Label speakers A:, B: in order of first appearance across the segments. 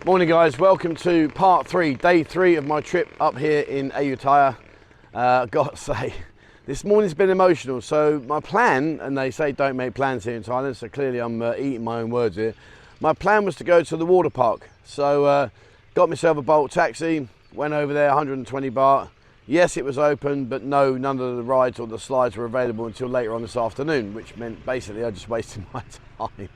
A: Morning guys, welcome to part 3, day 3 of my trip up here in Ayutthaya. Got to say, this morning's been emotional. So my plan, and they say don't make plans here in Thailand, so clearly I'm eating my own words here. My plan was to go to the water park. So got myself a Bolt taxi, went over there, 120 baht. Yes, it was open, but no, none of the rides or the slides were available until later on this afternoon, which meant basically I just wasted my time.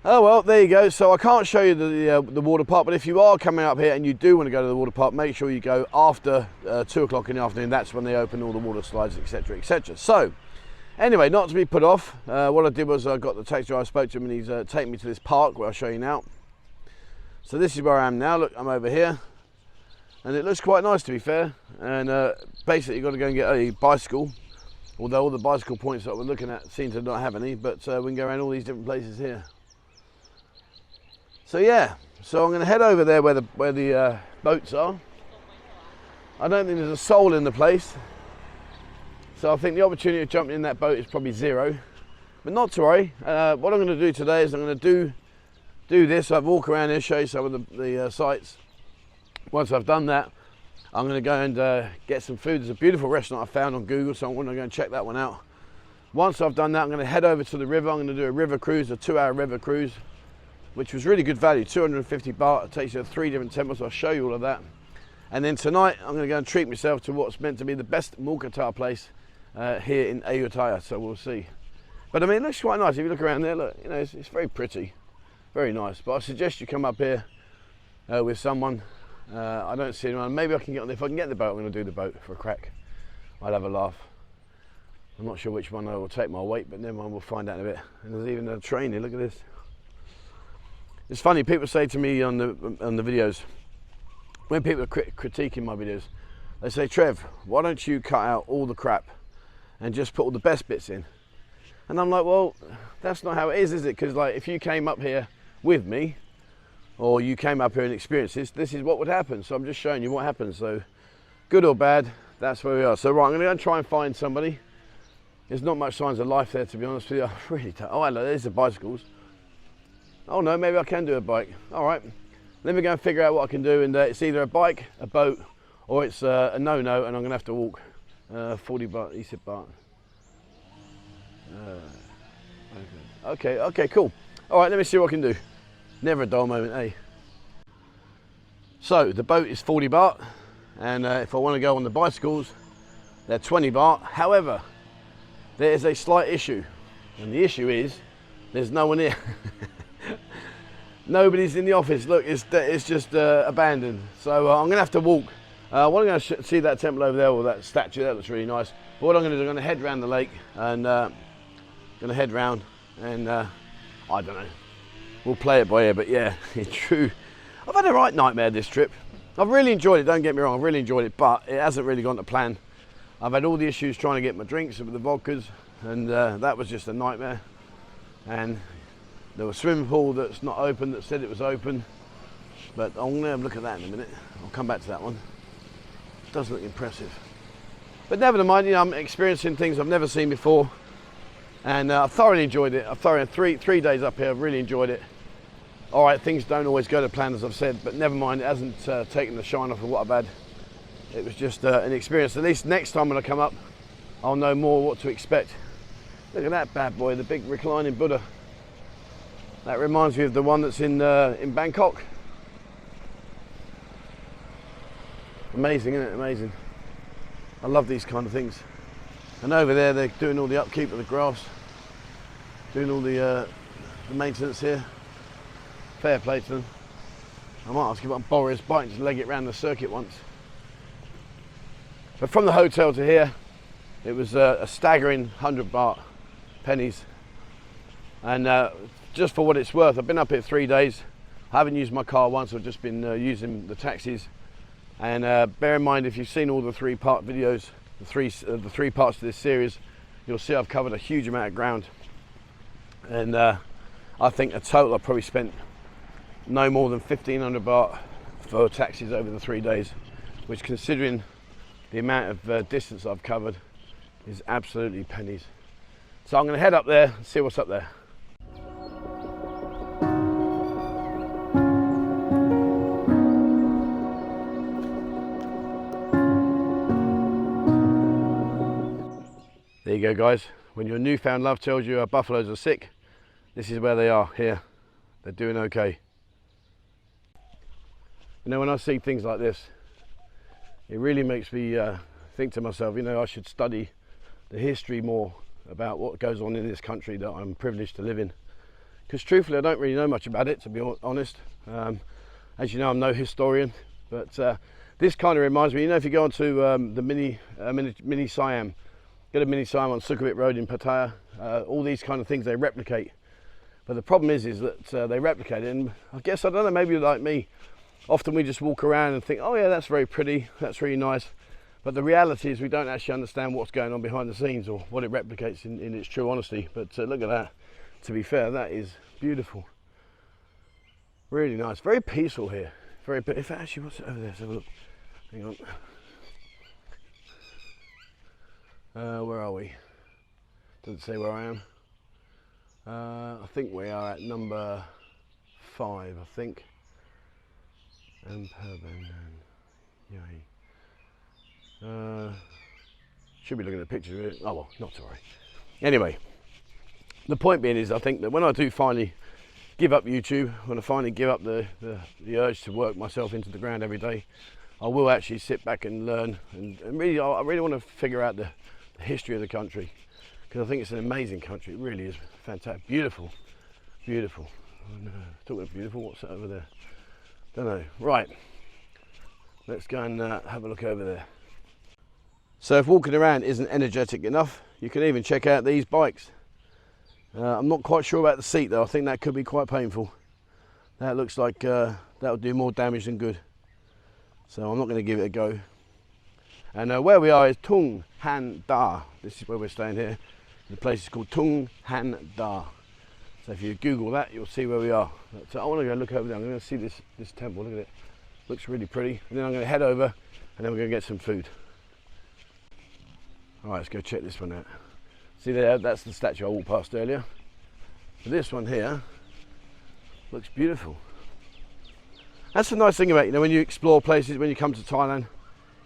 A: Oh well, there you go. So I can't show you the water park, but if you are coming up here and you do want to go to the water park, make sure you go after 2 o'clock in the afternoon. That's when they open all the water slides, etc, etc. So anyway, not to be put off, what I did was I got the taxi driver, I spoke to him, and he's taking me to this park where I'll show you now. So this is where I am now. Look, I'm over here, and it looks quite nice, to be fair. And basically you've got to go and get a bicycle, although all the bicycle points that we're looking at seem to not have any, but we can go around all these different places here. So yeah, so I'm going to head over there where the boats are. I don't think there's a soul in the place, so I think the opportunity of jumping in that boat is probably zero. But not to worry. What I'm going to do today is I'm going to do this. I'll walk around here, show you some of the sights. Once I've done that, I'm going to go and get some food. There's a beautiful restaurant I found on Google, so I'm going to go and check that one out. Once I've done that, I'm going to head over to the river. I'm going to do a river cruise, a 2-hour river cruise, which was really good value, 250 baht. It takes you to 3 different temples. I'll show you all of that. And then tonight, I'm going to go and treat myself to what's meant to be the best Mookata place here in Ayutthaya, so we'll see. But I mean, it looks quite nice. If you look around there, look, you know, it's very pretty, very nice. But I suggest you come up here with someone. I don't see anyone. Maybe I can get on there. If I can get the boat, I'm going to do the boat for a crack. I'll have a laugh. I'm not sure which one I will take my weight, but never mind, we'll find out in a bit. And there's even a train here, look at this. It's funny, people say to me on the videos, when people are critiquing my videos, they say, Trev, why don't you cut out all the crap and just put all the best bits in? And I'm like, well, that's not how it is it? Because like, if you came up here with me, or you came up here and experienced this is what would happen. So I'm just showing you what happens. So good or bad, that's where we are. So right, I'm going to go and try and find somebody. There's not much signs of life there, to be honest with you. I really don't. Oh, hello, there's the bicycles. Oh no, maybe I can do a bike. All right, let me go and figure out what I can do. And it's either a bike, a boat, or it's a no-no, and I'm gonna have to walk 40 baht, he said baht. Okay, cool. All right, let me see what I can do. Never a dull moment, eh? So the boat is 40 baht, and if I want to go on the bicycles, they're 20 baht. However, there is a slight issue, and the issue is there's no one here. Nobody's in the office. Look, it's just abandoned. So I'm gonna have to walk. I'm gonna see that temple over there, or that statue. That looks really nice. But what I'm gonna do, I'm gonna head round the lake and gonna head round and I don't know. We'll play it by ear. But yeah, it's true. I've had a right nightmare this trip. I've really enjoyed it. Don't get me wrong. I've really enjoyed it, but it hasn't really gone to plan. I've had all the issues trying to get my drinks with the vodkas, and that was just a nightmare. And there was a swimming pool that's not open that said it was open, but I'm going to have a look at that in a minute. I'll come back to that one. It does look impressive. But never mind, you know, I'm experiencing things I've never seen before, and I've thoroughly enjoyed it. I've thoroughly, three days up here, I've really enjoyed it. All right, things don't always go to plan, as I've said, but never mind, it hasn't taken the shine off of what I've had. It was just an experience. At least next time when I come up, I'll know more what to expect. Look at that bad boy, the big reclining Buddha. That reminds me of the one that's in Bangkok. Amazing, isn't it? Amazing. I love these kind of things. And over there, they're doing all the upkeep of the grass, doing all the maintenance here. Fair play to them. I might ask you about borrow his bike and just leg it around the circuit once. But from the hotel to here, it was a staggering 100 baht pennies. And just for what it's worth, I've been up here 3 days. I haven't used my car once. I've just been using the taxis. And bear in mind, if you've seen all the 3-part videos, the three parts of this series, you'll see I've covered a huge amount of ground. And I think a total I've probably spent no more than 1,500 baht for taxis over the 3 days, which, considering the amount of distance I've covered, is absolutely pennies. So I'm going to head up there and see what's up there. you go, guys. When your newfound love tells you our buffaloes are sick, this is where they are here. They're doing okay. You know, when I see things like this, it really makes me think to myself, you know, I should study the history more about what goes on in this country that I'm privileged to live in. Because truthfully, I don't really know much about it, to be honest. As you know, I'm no historian, but this kind of reminds me, you know, if you go onto the mini Siam, go to mini Siam on Sukhumvit Road in Pattaya, all these kind of things they replicate. But the problem is that they replicate it, and I guess, I don't know, maybe like me, often we just walk around and think, oh yeah, that's very pretty, that's really nice. But the reality is we don't actually understand what's going on behind the scenes or what it replicates in its true honesty. But look at that. To be fair, that is beautiful. Really nice. Very peaceful here. Very. If actually, what's over there? Let's have a look. Hang on. Where are we? Doesn't say where I am. I think we are at number 5. I think. Should be looking at the pictures of it. Oh well, not to worry. Anyway, the point being is, I think that when I do finally give up YouTube, when I finally give up the urge to work myself into the ground every day, I will actually sit back and learn, and really, I really want to figure out the history of the country, because I think it's an amazing country. It really is fantastic, beautiful, beautiful. Talking of beautiful, what's that over there? Don't know. Right, let's go and have a look over there. So if walking around isn't energetic enough, you can even check out these bikes. I'm not quite sure about the seat though. I think that could be quite painful. That looks like that will do more damage than good. So I'm not going to give it a go. And where we are is Tung Han Da. This is where we're staying here. The place is called Tung Han Da. So if you Google that, you'll see where we are. So I want to go look over there. I'm going to see this temple. Look at it. Looks really pretty. And then I'm going to head over, and then we're going to get some food. All right, let's go check this one out. See there, that's the statue I walked past earlier. But this one here looks beautiful. That's the nice thing about, you know, when you explore places, when you come to Thailand,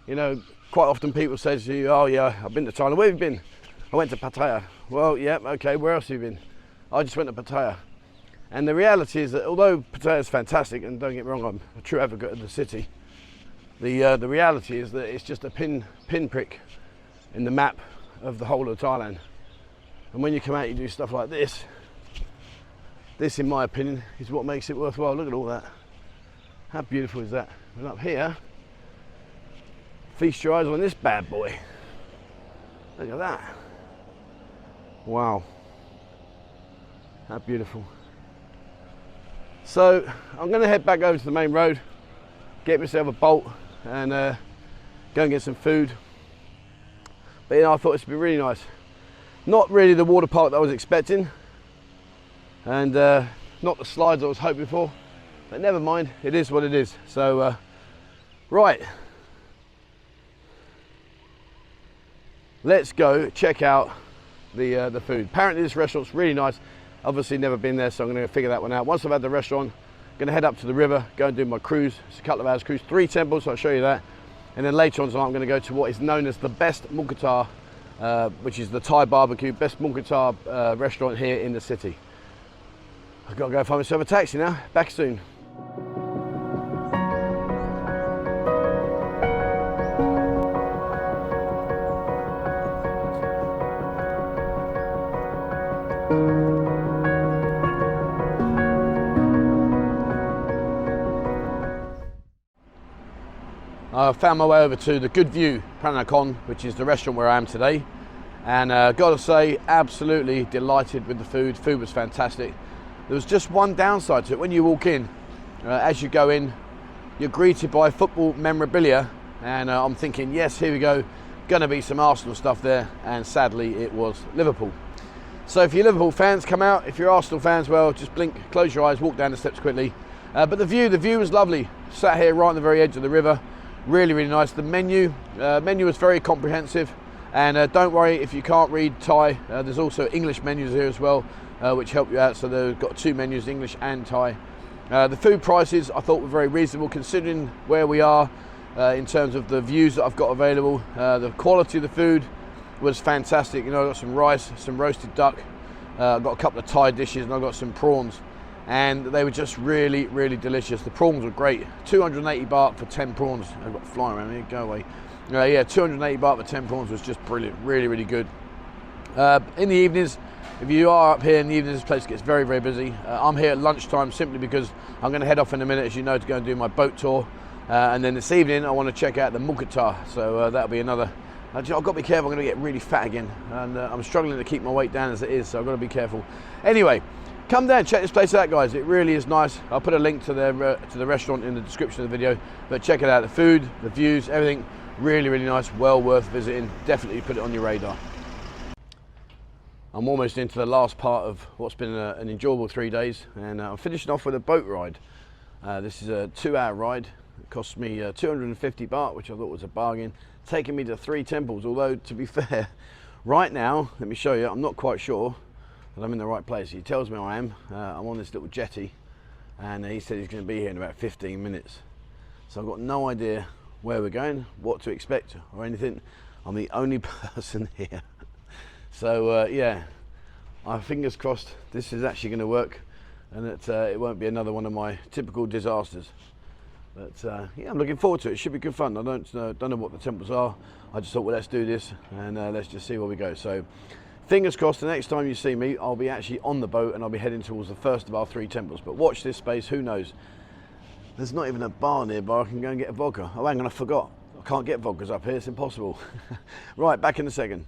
A: you know, quite often people say to you, oh yeah, I've been to Thailand. Where have you been? I went to Pattaya. Well, yeah, okay, where else have you been? I just went to Pattaya. And the reality is that although Pattaya is fantastic, and don't get me wrong, I'm a true advocate of the city, the reality is that it's just a pinprick in the map of the whole of Thailand. And when you come out, you do stuff like this. This, in my opinion, is what makes it worthwhile. Look at all that. How beautiful is that? And up here, feast your eyes on this bad boy. Look at that. Wow. How beautiful. So I'm going to head back over to the main road, get myself a bolt, and go and get some food. But you know, I thought this would be really nice. Not really the water park that I was expecting, and not the slides I was hoping for, but never mind, it is what it is. So right, let's go check out the food. Apparently this restaurant's really nice. Obviously never been there, so I'm going to figure that one out. Once I've had the restaurant, I'm going to head up to the river, go and do my cruise. It's a couple of hours cruise, 3 temples, so I'll show you that. And then later on tonight, I'm going to go to what is known as the best Munkatar, which is the Thai barbecue, best Munkatar restaurant here in the city. I've got to go find myself a taxi now. Back soon. I found my way over to the Good View Peranakan, which is the restaurant where I am today, and gotta say, absolutely delighted with the food. Food was fantastic. There was just one downside to it. When you walk in, as you go in, you're greeted by football memorabilia, and I'm thinking, yes, here we go, gonna be some Arsenal stuff there, and sadly it was Liverpool. So if you're Liverpool fans, come out. If you're Arsenal fans, well, just blink, close your eyes, walk down the steps quickly. But the view was lovely. Sat here right on the very edge of the river. Really, really nice. The menu was very comprehensive, and don't worry if you can't read Thai. There's also English menus here as well, which help you out. So they've got 2 menus, English and Thai. The food prices I thought were very reasonable considering where we are in terms of the views that I've got available. The quality of the food was fantastic. You know, I got some rice, some roasted duck, I got a couple of Thai dishes, and I got some prawns, and they were just really, really delicious. The prawns were great. 280 baht for 10 prawns. I've got flying around here, go away. Yeah, 280 baht for 10 prawns was just brilliant, really, really good. In the evenings, if you are up here in the evenings, this place gets very, very busy. I'm here at lunchtime simply because I'm going to head off in a minute, as you know, to go and do my boat tour. And then this evening, I want to check out the Mukata. So that'll be another. I've got to be careful, I'm going to get really fat again. And I'm struggling to keep my weight down as it is, so I've got to be careful. Anyway, come down, check this place out, guys. It really is nice. I'll put a link to the restaurant in the description of the video. But check it out, the food, the views, everything, really, really nice, well worth visiting. Definitely put it on your radar. I'm almost into the last part of what's been an enjoyable 3 days, and I'm finishing off with a boat ride. This is a 2-hour ride. It cost me 250 baht, which I thought was a bargain, taking me to 3 temples. Although, to be fair, right now, let me show you, I'm not quite sure that I'm in the right place. He tells me I am. I'm on this little jetty, and he said he's going to be here in about 15 minutes. So I've got no idea where we're going, what to expect, or anything. I'm the only person here. So yeah, fingers crossed this is actually going to work, and that it won't be another one of my typical disasters. But yeah, I'm looking forward to it. It should be good fun. I don't know what the temples are. I just thought, well, let's do this, and let's just see where we go. So fingers crossed the next time you see me, I'll be actually on the boat, and I'll be heading towards the first of our 3 temples. But watch this space, who knows? There's not even a bar nearby. I can go and get a vodka. Oh, hang on, I forgot. I can't get vodkas up here, it's impossible. Right, back in a second.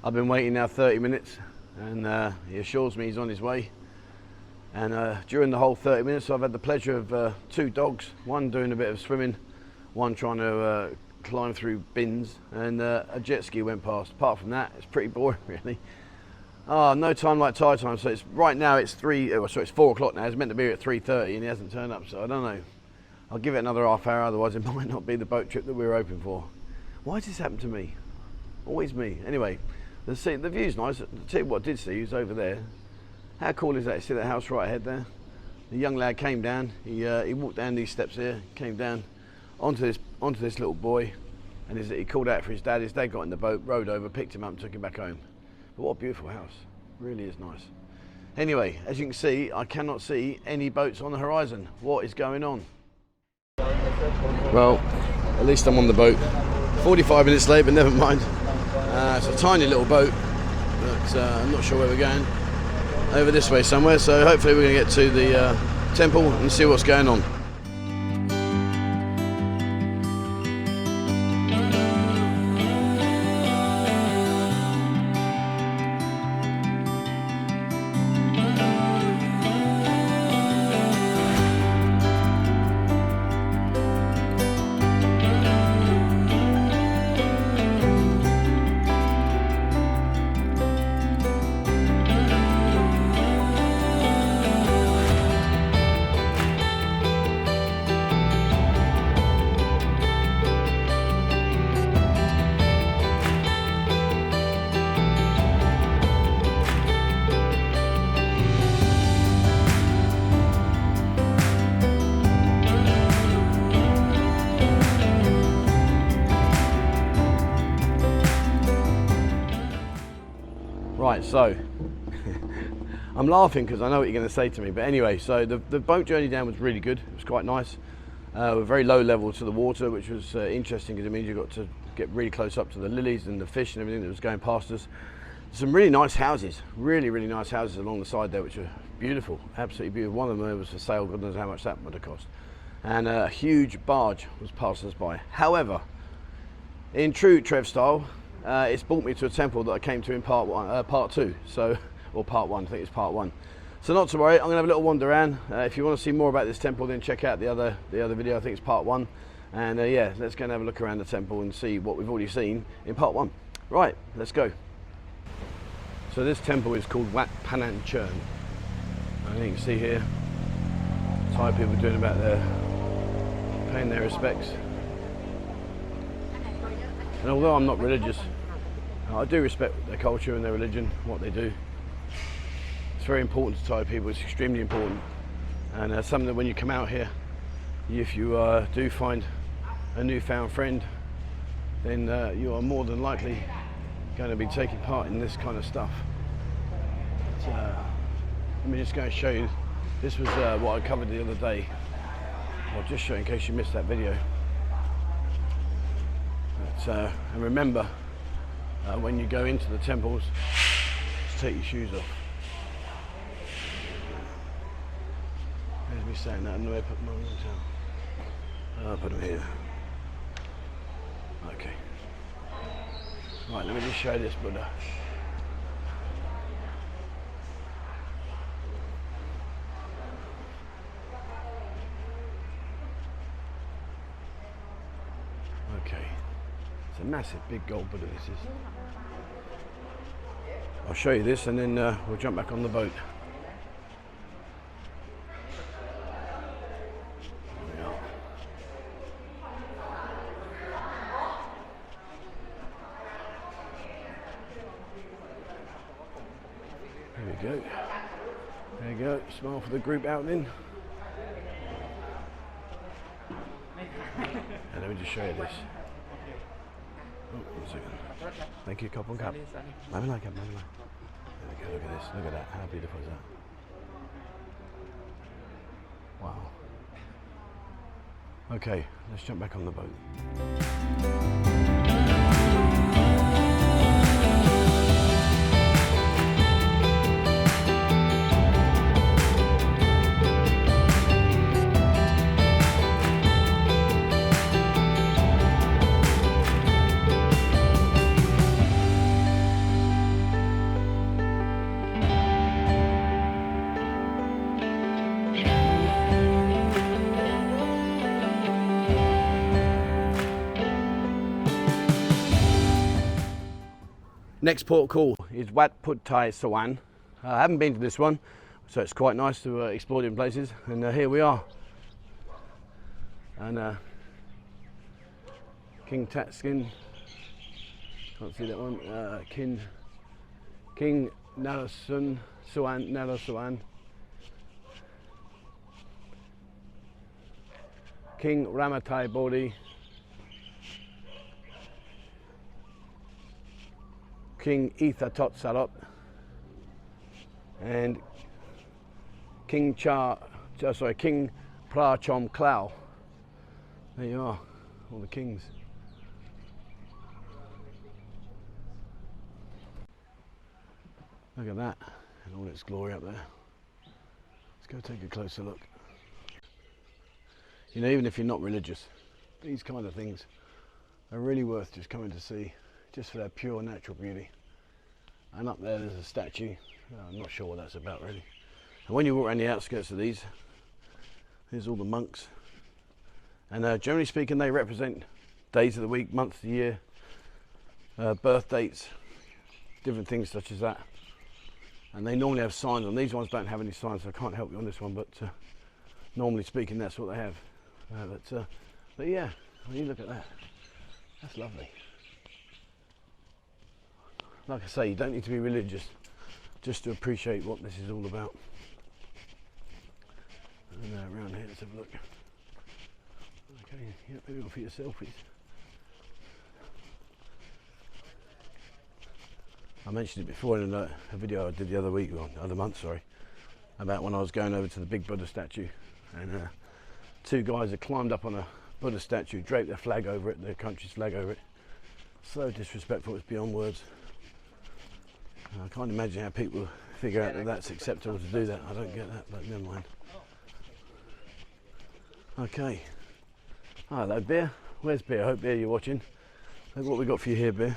A: I've been waiting now 30 minutes, and he assures me he's on his way. And during the whole 30 minutes, I've had the pleasure of 2 dogs, one doing a bit of swimming, one trying to climb through bins, and a jet ski went past. Apart from that, it's pretty boring, really. Oh, no time like Thai time. So it's right now it's 4 o'clock now. It's meant to be here at 3:30, and he hasn't turned up. So I don't know. I'll give it another half hour, otherwise it might not be the boat trip that we were hoping for. Why does this happen to me? Always me. Anyway. The view's nice. I'll tell you what I did see, was over there. How cool is that? You see that house right ahead there? The young lad came down, he walked down these steps here, came down onto this little boy, and he called out for his dad. His dad got in the boat, rowed over, picked him up and took him back home. But what a beautiful house. Really is nice. Anyway, as you can see, I cannot see any boats on the horizon. What is going on? Well, at least I'm on the boat. 45 minutes late, but never mind. It's a tiny little boat, but I'm not sure where we're going. Over this way somewhere, so hopefully we're going to get to the temple and see what's going on. Right, so I'm laughing because I know what you're going to say to me, but anyway, so the boat journey down was really good. It was quite nice. We're very low level to the water, which was interesting because it means you got to get really close up to the lilies and the fish and everything that was going past us. Some really nice houses, really nice houses along the side there, which were beautiful, absolutely beautiful. One of them was for sale, God knows how much that would have cost. And a huge barge was passing us by. However, in true Trev style, it's brought me to a temple that I came to in part 2, so, or part 1, I think it's part 1. So not to worry, I'm going to have a little wander around. If you want to see more about this temple, then check out the other video, I think it's part 1. And yeah, let's go and have a look around the temple and see what we've already seen in part 1. Right, let's go. So this temple is called Wat Phanan Choeng. And you can see here, Thai people doing about paying their respects. And although I'm not religious, I do respect their culture and their religion, what they do. It's very important to Thai people, it's extremely important. And something that when you come out here, if you do find a newfound friend, then you are more than likely going to be taking part in this kind of stuff. But, let me just go and show you. This was what I covered the other day. I'll just show you in case you missed that video. But, and remember, when you go into the temples, just take your shoes off. There's me saying that, and I put my ones down. I'll put them here. Okay. Right, let me just show you this Buddha. Okay. It's a massive, big gold Buddha, this is. I'll show you this and then we'll jump back on the boat. There we go. There you go. Smile for the group outing. And let me just show you this. Oh, 1 second. Thank you, Cup on Cup. Have a like it, have a like. There we go, look at this, look at that. How beautiful is that? Wow. Okay, let's jump back on the boat. Next port call is Wat Phra Si Sanphet. I haven't been to this one, so it's quite nice to explore different places. And here we are. And King Tatskin, can't see that one. King Narasun Suan Narasuan, King Ramatai Bodhi, King Etha Tot Sarot, and King King Pra Chom Clow. There you are, all the kings. Look at that, in all its glory up there. Let's go take a closer look. You know, even if you're not religious, these kind of things are really worth just coming to see, just for their pure natural beauty. And up there there's a statue. I'm not sure what that's about really. And when you walk around the outskirts of these, here's all the monks. And generally speaking, they represent days of the week, months of the year, birth dates, different things such as that. And they normally have signs on. These ones don't have any signs, so I can't help you on this one, but normally speaking that's what they have. But yeah, I mean, look at that. That's lovely. Like I say, you don't need to be religious just to appreciate what this is all about. And around here, let's have a look. Okay, yeah, maybe go for your selfies. I mentioned it before in a video I did the other week, or the other month, sorry, about when I was going over to the big Buddha statue, and two guys had climbed up on a Buddha statue, draped their flag over it, their country's flag over it. So disrespectful, it's beyond words. I can't imagine how people figure out that that's acceptable to do that. I don't get that, but never mind. Okay. Hello, Bear. Where's Bear? I hope, Bear, you're watching. Look what we got for you here, Bear.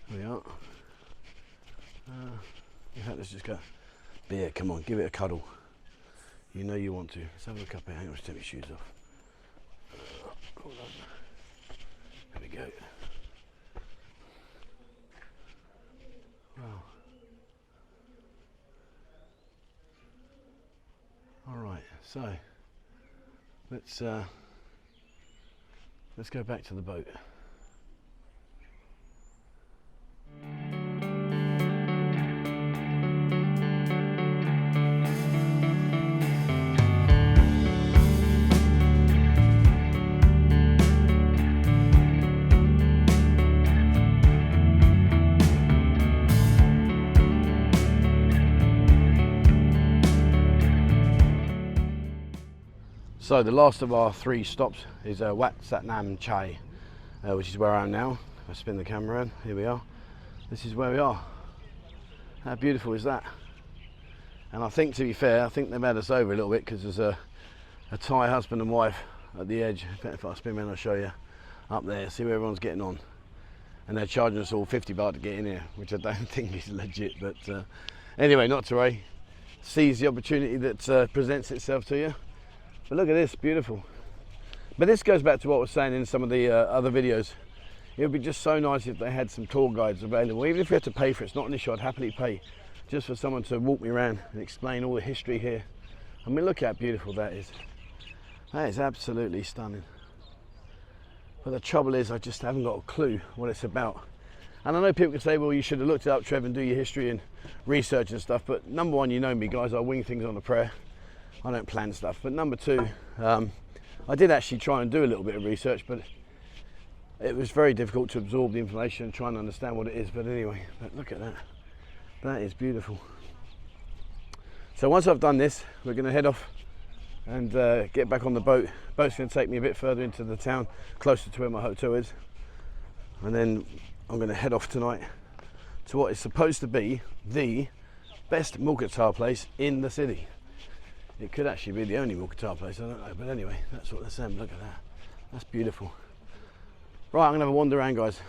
A: There we are. In fact, let's just go. Bear, come on, give it a cuddle. You know you want to. Let's have a look up here. Hang on, let's take my shoes off. Hold on. There we go. Wow. All right, so let's go back to the boat. So the last of our 3 stops is Wat Phanan Choeng, which is where I am now. If I spin the camera around, here we are. This is where we are. How beautiful is that? And I think, to be fair, I think they've had us over a little bit because there's a Thai husband and wife at the edge. In fact, if I spin around, I'll show you. Up there, see where everyone's getting on. And they're charging us all 50 baht to get in here, which I don't think is legit. But anyway, not to worry. Seize the opportunity that presents itself to you. But look at this, beautiful. But this goes back to what I was saying in some of the other videos. It would be just so nice if they had some tour guides available. Even if you have to pay for it, it's not an issue, I'd happily pay. Just for someone to walk me around and explain all the history here. I mean, look how beautiful that is. That is absolutely stunning. But the trouble is, I just haven't got a clue what it's about. And I know people can say, well, you should have looked it up, Trev, and do your history and research and stuff. But number one, you know me, guys, I wing things on a prayer. I don't plan stuff. But number two, I did actually try and do a little bit of research, but it was very difficult to absorb the information and try and understand what it is. But anyway, look at that. That is beautiful. So once I've done this, we're going to head off and get back on the boat. Boat's going to take me a bit further into the town, closer to where my hotel is. And then I'm going to head off tonight to what is supposed to be the best mookata place in the city. It could actually be the only mookata place, I don't know. But anyway, that's what they're saying. Look at that. That's beautiful. Right, I'm going to have a wander around, guys.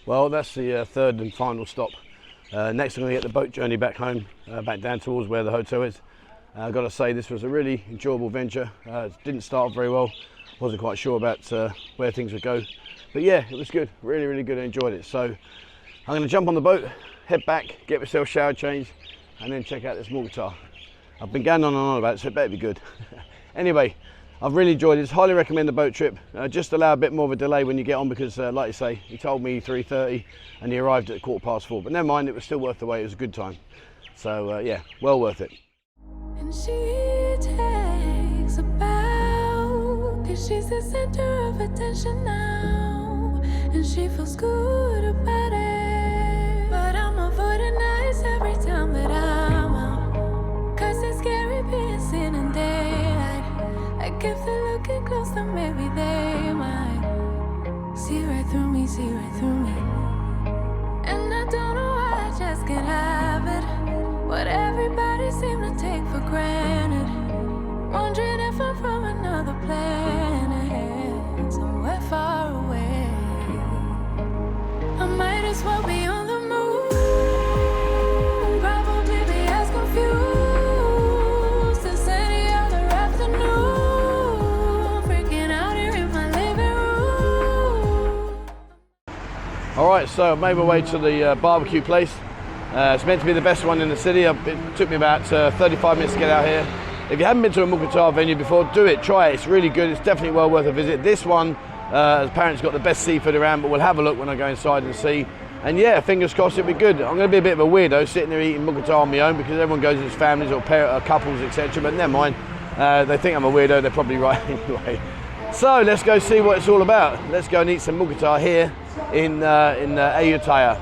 A: Well, that's the third and final stop. Next I'm going to get the boat journey back home, back down towards where the hotel is. I've got to say, this was a really enjoyable venture. It didn't start very well, wasn't quite sure about where things would go. But yeah, it was good, really, really good, I enjoyed it. So I'm going to jump on the boat, head back, get myself showered, changed, and then check out this mookata. I've been going on and on about it, so it better be good. Anyway, I've really enjoyed it. Highly recommend the boat trip. Just allow a bit more of a delay when you get on because, like you say, he told me 3:30 and he arrived at 4:15. But never mind, it was still worth the wait. It was a good time. So yeah, well worth it.
B: And she takes a bow, 'cause she's the center of attention now, and she feels good about it. But I'm avoiding eyes every time that I'm out, 'cause it's scary being seen in daylight. Like if they're looking close, then maybe they might see right through me, see right through me. And I don't know why, I just can't have it. What everybody seemed to take for granted. Wondering if I'm from another planet, somewhere far away. I might as well be on the moon, probably be as confused as any other afternoon, freaking out here in my living room.
A: Alright, so I've made my way to the barbecue place. It's meant to be the best one in the city. It took me about 35 minutes to get out here. If you haven't been to a mookata venue before, do it, try it. It's really good. It's definitely well worth a visit. This one, apparently, has got the best seafood around, but we'll have a look when I go inside and see. And yeah, fingers crossed it'll be good. I'm going to be a bit of a weirdo sitting there eating mookata on my own because everyone goes as families or couples, etc. But never mind. They think I'm a weirdo. They're probably right anyway. So let's go see what it's all about. Let's go and eat some mookata here in Ayutthaya.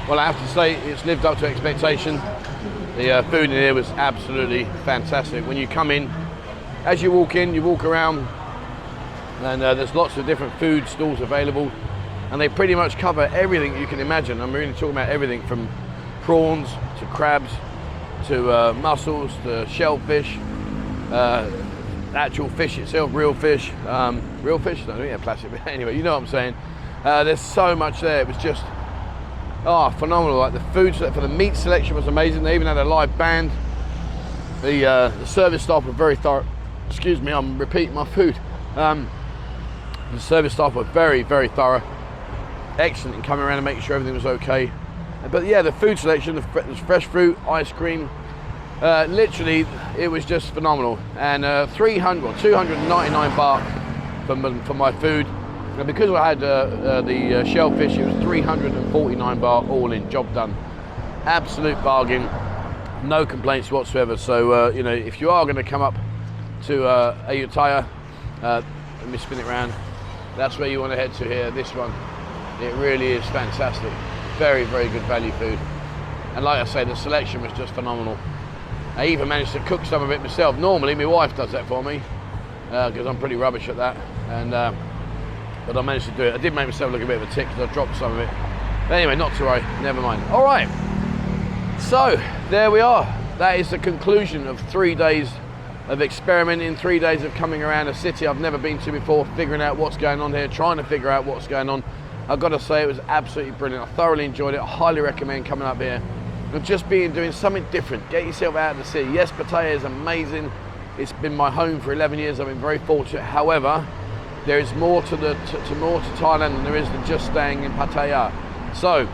A: Well, I have to say, it's lived up to expectation. The food in here was absolutely fantastic. When you come in, as you walk in, you walk around, and there's lots of different food stalls available, and they pretty much cover everything you can imagine. I'm really talking about everything from prawns to crabs to mussels to shellfish, actual fish itself, real fish. Real fish? I don't think they're plastic, but anyway, you know what I'm saying. There's so much there. It was just Oh, phenomenal. Like the food for the meat selection was amazing. They even had a live band. The service staff were very thorough. Excuse me, I'm repeating my food. The service staff were very, very thorough. Excellent in coming around and making sure everything was okay. But yeah, the food selection, the fresh fruit, ice cream, literally it was just phenomenal. And 299 baht for my food. And because I had the shellfish, it was 349 baht all in, job done. Absolute bargain, no complaints whatsoever. So you know, if you are going to come up to Ayutthaya, let me spin it around, that's where you want to head to here, this one. It really is fantastic. Very, very good value food. And like I say, the selection was just phenomenal. I even managed to cook some of it myself. Normally my wife does that for me, because I'm pretty rubbish at that. And but I managed to do it. I did make myself look a bit of a tick because I dropped some of it. But anyway, not to worry, never mind. All right, so there we are. That is the conclusion of 3 days of experimenting, 3 days of coming around a city I've never been to before, figuring out what's going on here, trying to figure out what's going on. I've got to say it was absolutely brilliant. I thoroughly enjoyed it. I highly recommend coming up here and just doing something different. Get yourself out of the city. Yes, Pattaya is amazing. It's been my home for 11 years. I've been very fortunate. However, there is more to more to Thailand than there is than just staying in Pattaya. So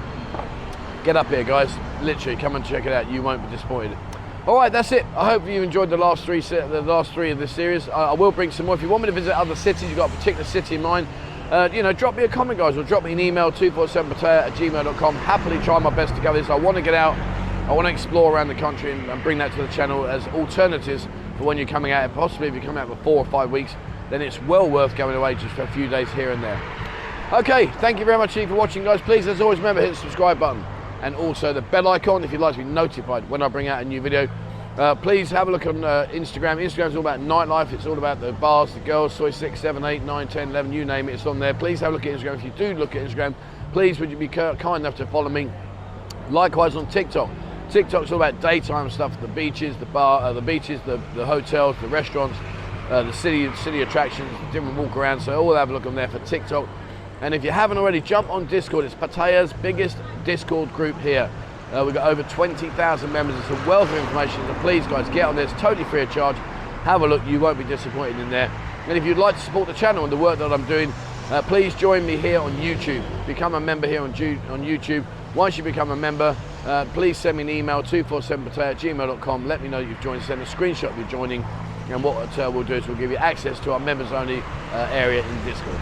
A: get up here, guys. Literally, come and check it out. You won't be disappointed. All right, that's it. I hope you enjoyed the last three of this series. I will bring some more. If you want me to visit other cities, you've got a particular city in mind, you know, drop me a comment, guys, or drop me an email, 247pattaya@gmail.com. Happily try my best to cover this. I want to get out. I want to explore around the country and bring that to the channel as alternatives for when you're coming out. And possibly if you come out for 4 or 5 weeks, then it's well worth going away just for a few days here and there. Okay, thank you very much for watching, guys. Please, as always, remember, hit the subscribe button and also the bell icon if you'd like to be notified when I bring out a new video. Please have a look on Instagram. Instagram's all about nightlife. It's all about the bars, the girls, soy 6, 7, 8, 9, 10, 11, you name it, it's on there. Please have a look at Instagram. If you do look at Instagram, please would you be kind enough to follow me. Likewise on TikTok. TikTok's all about daytime stuff, the beaches, the hotels, the restaurants, the city attractions, different walk around. So all have a look on there for TikTok. And if you haven't already, jump on Discord. It's Pattaya's biggest Discord group here. We've got over 20,000 members. It's a wealth of information. So please, guys, get on there. It's totally free of charge. Have a look. You won't be disappointed in there. And if you'd like to support the channel and the work that I'm doing, please join me here on YouTube. Become a member here on YouTube. Once you become a member, please send me an email, 247pattaya@gmail.com. Let me know you've joined. Send a screenshot of you joining. And what we'll do is we'll give you access to our members-only area in Discord.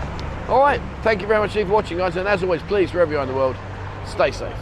A: All right. Thank you very much for watching, guys. And as always, please, wherever you are in the world, stay safe.